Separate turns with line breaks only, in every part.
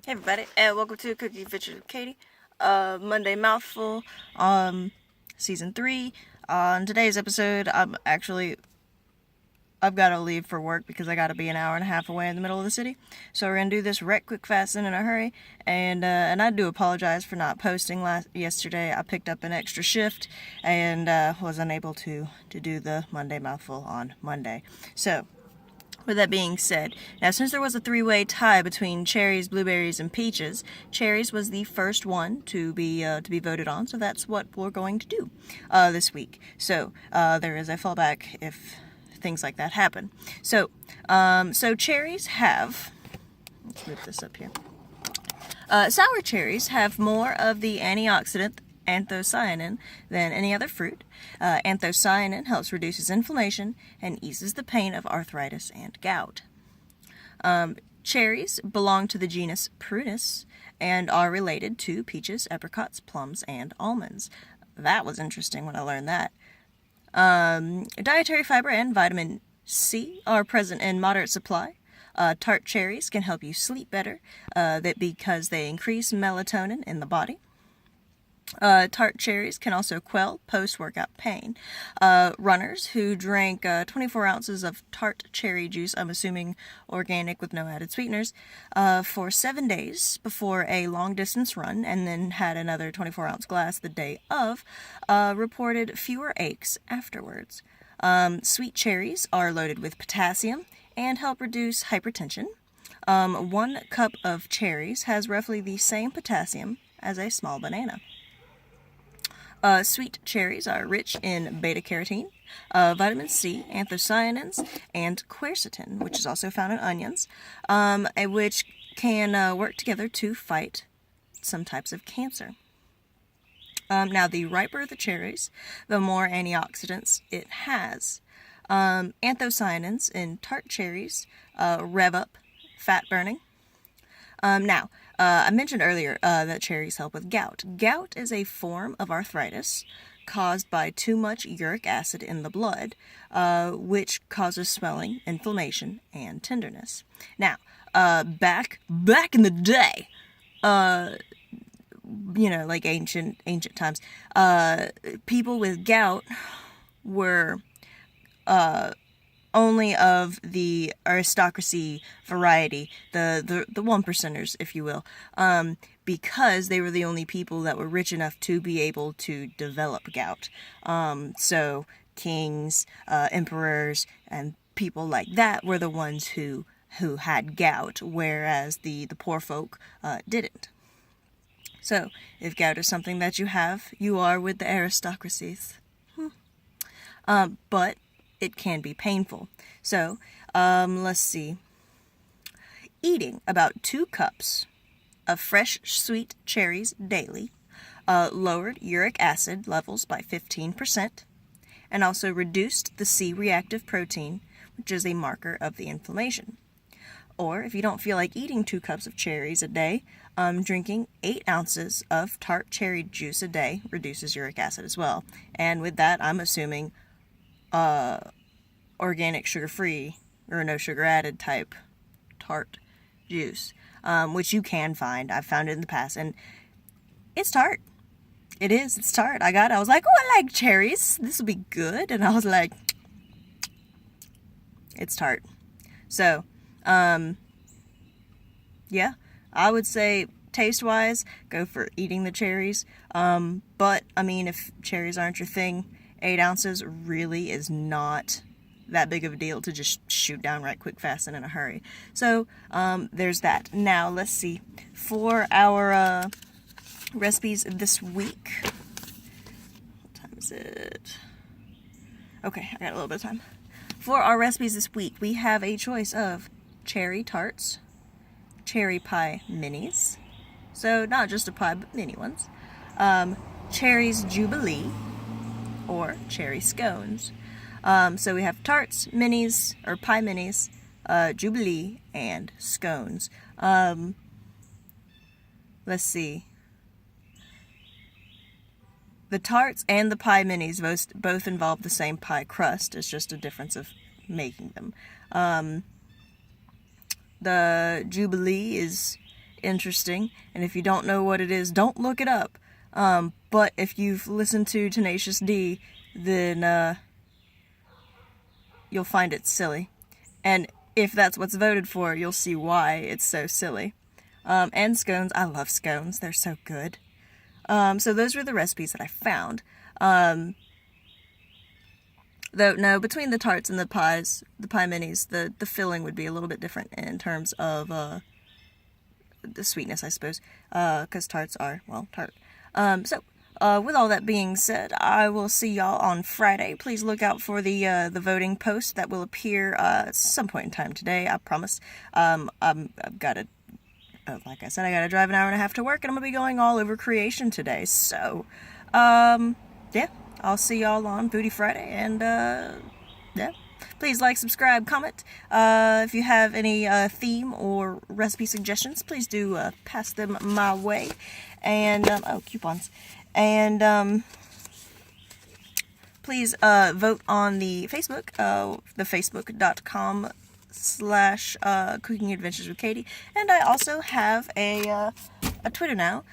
Hey everybody, and welcome to Cookie Adventures with Katie. Monday Mouthful, season 3. On today's episode, I've got to leave for work because I got to be an hour and a half away in the middle of the city. So we're gonna do this wreck quick fast and in a hurry. And I do apologize for not posting yesterday. I picked up an extra shift and was unable to do the Monday Mouthful on Monday. So with that being said, now since there was a three-way tie between cherries, blueberries, and peaches, cherries was the first one to be voted on, so that's what we're going to do this week. So there is a fallback if things like that happen. So cherries have. Let's move this up here. Sour cherries have more of the antioxidant anthocyanin than any other fruit. Anthocyanin helps reduces inflammation and eases the pain of arthritis and gout. Cherries belong to the genus Prunus and are related to peaches, apricots, plums, and almonds. That was interesting when I learned that. Dietary fiber and vitamin C are present in moderate supply. Tart cherries can help you sleep better because they increase melatonin in the body. Tart cherries can also quell post-workout pain. Runners who drank 24 ounces of tart cherry juice, I'm assuming organic with no added sweeteners, for 7 days before a long-distance run and then had another 24-ounce glass the day of, reported fewer aches afterwards. Sweet cherries are loaded with potassium and help reduce hypertension. 1 cup of cherries has roughly the same potassium as a small banana. Sweet cherries are rich in beta-carotene, vitamin C, anthocyanins, and quercetin, which is also found in onions, which can work together to fight some types of cancer. Now, the riper the cherries, the more antioxidants it has. Anthocyanins in tart cherries rev up fat burning. I mentioned earlier that cherries help with gout. Gout is a form of arthritis caused by too much uric acid in the blood, which causes swelling, inflammation, and tenderness. Now, back in the day, like ancient times, people with gout were only of the aristocracy variety, the one percenters, if you will, because they were the only people that were rich enough to be able to develop gout. So kings, emperors, and people like that were the ones who had gout, whereas the poor folk didn't. So, if gout is something that you have, you are with the aristocracies. But it can be painful. So, let's see. Eating about 2 cups of fresh sweet cherries daily lowered uric acid levels by 15% and also reduced the C-reactive protein, which is a marker of the inflammation. Or, if you don't feel like eating 2 cups of cherries a day, drinking 8 ounces of tart cherry juice a day reduces uric acid as well. And with that, I'm assuming organic sugar-free or no sugar added type tart juice, which you can find. I've found it in the past, and it's tart. It's tart. I was like, oh, I like cherries. This will be good. And I was like, it's tart. So, yeah, I would say taste-wise, go for eating the cherries. But, I mean, if cherries aren't your thing, 8 ounces really is not that big of a deal to just shoot down right quick, fast, and in a hurry. So, there's that. Now, let's see. For our recipes this week, what time is it? Okay, I got a little bit of time. For our recipes this week, we have a choice of cherry tarts, cherry pie minis, so not just a pie, but mini ones, cherries jubilee, or cherry scones. So we have tarts, minis, or pie minis, jubilee, and scones. Let's see. The tarts and the pie minis both involve the same pie crust. It's just a difference of making them. The jubilee is interesting, and if you don't know what it is, don't look it up. But if you've listened to Tenacious D, then you'll find it silly. And if that's what's voted for, you'll see why it's so silly. And scones. I love scones. They're so good. So those were the recipes that I found. Though, no, between the tarts and the pies, the pie minis, the filling would be a little bit different in terms of the sweetness, I suppose. Because tarts are, well, tart. With all that being said, I will see y'all on Friday. Please look out for the voting post that will appear at some point in time today, I promise. I've got to, like I said, I got to drive an hour and a half to work, and I'm going to be going all over creation today. So, yeah, I'll see y'all on Booty Friday, and, yeah. Please like, subscribe, comment. If you have any theme or recipe suggestions, please do pass them my way. And, oh, coupons. And, please vote on the Facebook, the facebook.com/Cooking Adventures with Katie. And I also have a Twitter now,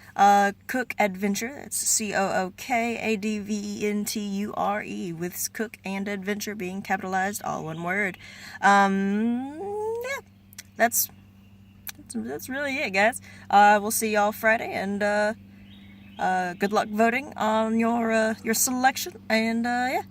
Cook Adventure. It's COOKADVENTURE, with Cook and Adventure being capitalized, all one word. Yeah, that's really it, guys. We'll see y'all Friday, and good luck voting on your selection, and yeah.